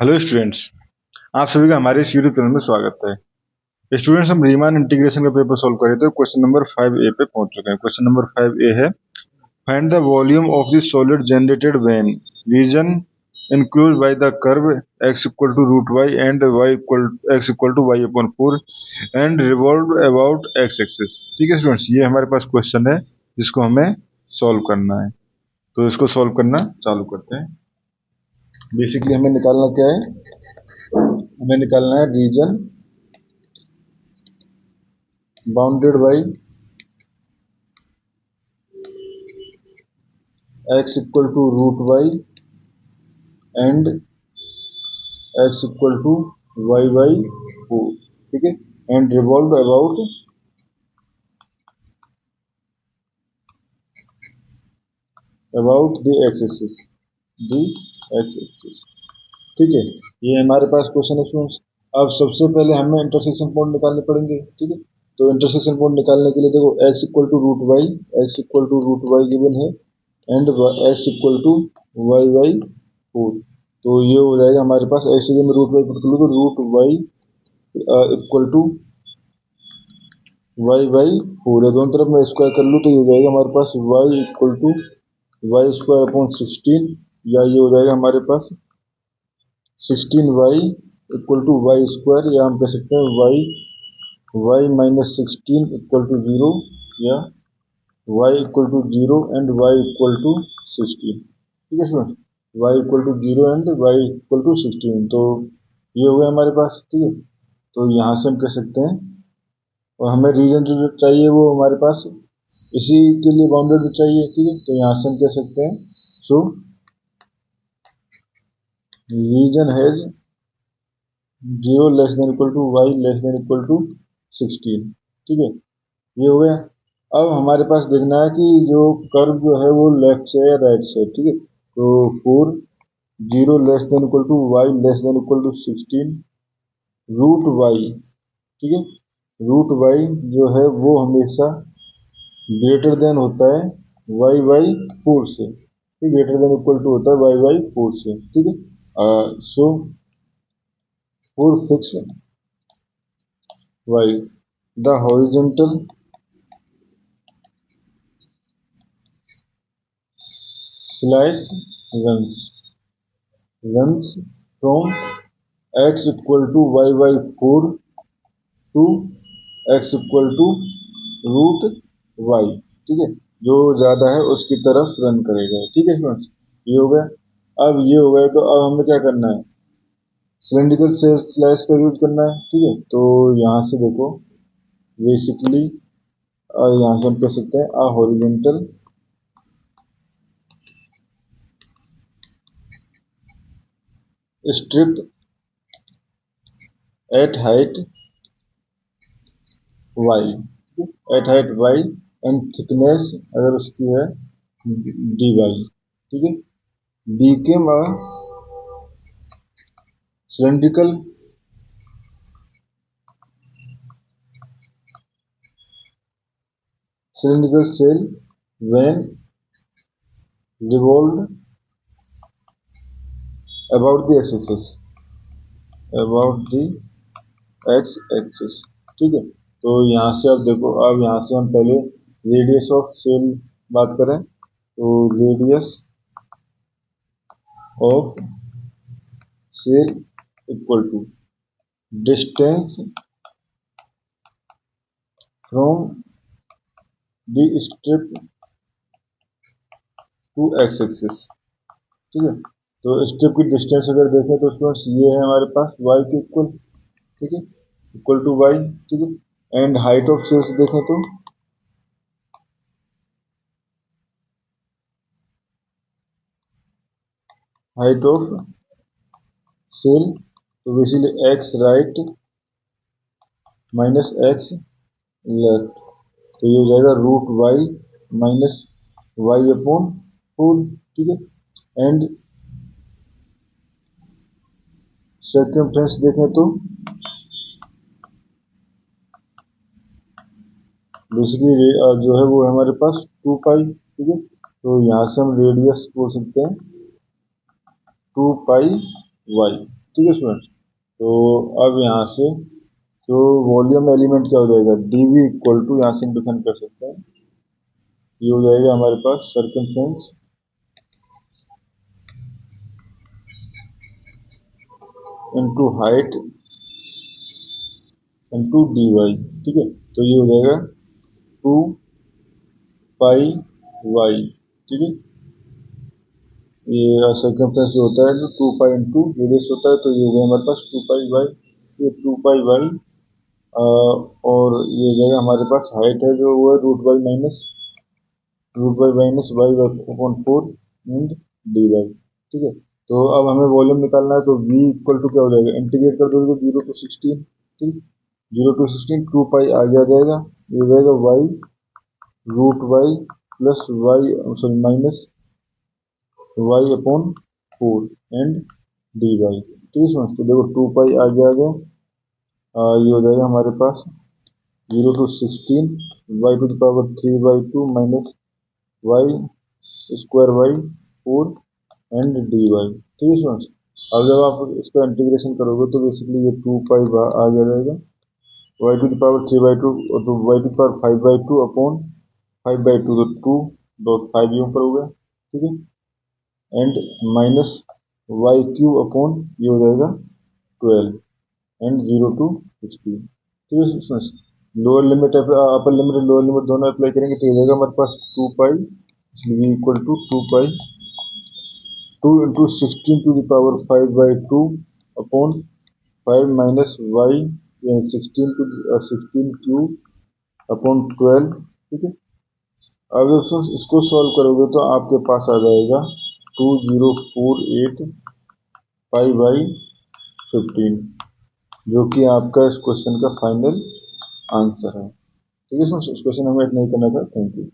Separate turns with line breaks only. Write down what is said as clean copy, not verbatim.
Hello students, आप सभी का हमारे इस यूट्यूब चैनल में स्वागत है। स्टूडेंट्स, हम रीमान इंटीग्रेशन का पेपर सॉल्व कर रहे थे। क्वेश्चन नंबर 5A पे पहुंच चुके हैं। क्वेश्चन नंबर 5A है, find the volume of the solid generated when region included by the curve x equal to root y and x equal to y upon 4 and revolved about x axis। ठीक है students, ये हमारे पास question है जिसको हमें solve करना है। तो इसको सॉल्व करना चालू करते हैं। बेसिकली हमें निकालना क्या है, हमें निकालना है region bounded by x equal to root y and x equal to y by 4। ठीक है, and revolve about the x axis, the x axis. ठीक है, ये हमारे पास क्वेश्चन है स्टूडेंट्स। अब सबसे पहले हमें इंटरसेक्शन पॉइंट निकालने पड़ेंगे। ठीक है, तो इंटरसेक्शन पॉइंट निकालने के लिए देखो x equal to root y, x equal to root y given है and x equal to y by 4। तो ये हो जाएगा हमारे पास, ऐसे में रूट वाई पुट कर लो तो root y equal to y by 4 है। दोनों तरफ मैं स्क्वायर कर लूँ तो ये हो जाएगा हमारे पास y equal to y square upon 16, या ये हो जाएगा हमारे पास 16y equal to y square, या हम कह सकते हैं वाई माइनस 16 इक्वल टू 0, या y equal to 0 and y equal to 16। ठीक है student, y equal to 0 and y equal to 16। तो ये हो गया हमारे पास। ठीक है, तो यहाँ से हम कह सकते हैं, और हमें रीजन जो चाहिए वो हमारे पास इसी के लिए बाउंडेड चाहिए। ठीक है, तो यहाँ से हम कह सकते हैं so region has 0 less than equal to y less than equal to 16। ठीक है, ये हो गया। अब हमारे पास देखना है कि जो कर्व जो है वो लेफ्ट से या राइट से। ठीक है, तो 4 0 less than equal to y less than equal to 16 root y. ठीक है, रूट वाई जो है वो हमेशा ग्रेटर देन होता है वाई बाई 4 से। ठीक, ग्रेटर देन इक्वल टू होता है वाई बाई 4 से। ठीक है, सो 4 fix why the horizontal slice runs from x equal to y by 4 to x equal to root y। ठीक है, जो ज़्यादा है उसकी तरफ रन करेगा। ठीक है स्टूडेंट्स, ये हो गया। अब ये हो गया, तो अब हमें क्या करना है, सिलेंड्रिकल स्लाइस का यूज करना है। ठीक है, तो यहाँ से देखो बेसिकली यहाँ से हम कह सकते हैं a horizontal strip at height y, at height y and thickness अगर उसकी है dy। ठीक है, became a cylindrical cell when revolved about the x axis। ठीक है, तो यहाँ से अब देखो, अब यहाँ से हम पहले रेडियस ऑफ सेल बात करें, तो radius of shell equal to distance from the strip to x axis. ठीक है, तो स्ट्रिप की डिस्टेंस अगर देखें तो स्टूडेंट्स ये है हमारे पास y के इक्वल। ठीक है, इक्वल टू y। ठीक है, एंड हाइट ऑफ सेल्स देखें तो हाइट ऑफ सेल, तो basically x right minus x left, तो ये हो जाएगा root y minus y upon 4। ठीक है, एंड सर्कमफ्रेंस देखें तो बेसिकली जो है वो है हमारे पास 2 पाई। ठीक है, तो यहाँ से हम रेडियस बोल सकते हैं 2 पाई वाई। ठीक है स्टूडेंट्स। तो अब यहाँ से तो वॉल्यूम एलिमेंट क्या हो जाएगा, डी वी इक्वल टू, यहाँ से हम डिफाइन कर सकते हैं, ये हो जाएगा हमारे पास circumference into height into d y. ठीक है, तो ये हो जाएगा 2 पाई वाई। ठीक है, ये सर्कमफ्रेंस जो होता है जो 2 पाई इंटू रेडियस होता है, तो ये हो गया हमारे पास 2 पाई वाई। ये 2 पाई वाई और ये हो जाएगा हमारे पास हाइट है जो वो है root by minus y upon 4 and d y. ठीक है, तो अब हमें वॉल्यूम निकालना है, तो v इक्वल टू क्या हो जाएगा, इंटीग्रेट कर दोगे तो 0 to 16। ठीक, 0 to 16 2 पाई आगे आ जाएगा, ये हो जाएगा y root y plus y sorry minus y upon 4 and d y. ठीक है समझ, तो देखो 2 पाई आगे आ गया, ये हो जाएगा हमारे पास 0 to 16 y to the power 3/2 minus y square y 4 and d y. ठीक है स्टूडेंट्स, अब जब आप इसका इंटीग्रेशन करोगे तो बेसिकली ये 2 पाई आ गया रहेगा, वाई टू द पावर 3/2 और तो y to the power 5/2 upon 5/2 तो 2 दो 5 यहाँ पर हो गया। ठीक है, and minus y cube upon ये हो जाएगा 12 एंड 0 to 16। ठीक है students, lower limit upper limit lower limit दोनों अप्लाई करेंगे तो ये जाएगा हमारे पास 2 पाई, इसलिए equal to 2 pi 2 into 16 to the power 5/2 upon 5 minus y 16 cube अपॉन 12। ठीक है, अब दोस्तों इसको सॉल्व करोगे तो आपके पास आ जाएगा 2048 पाई/15, जो कि आपका इस क्वेश्चन का फाइनल आंसर है। ठीक है, इस क्वेश्चन हमें इतना ही करना था। Thank you.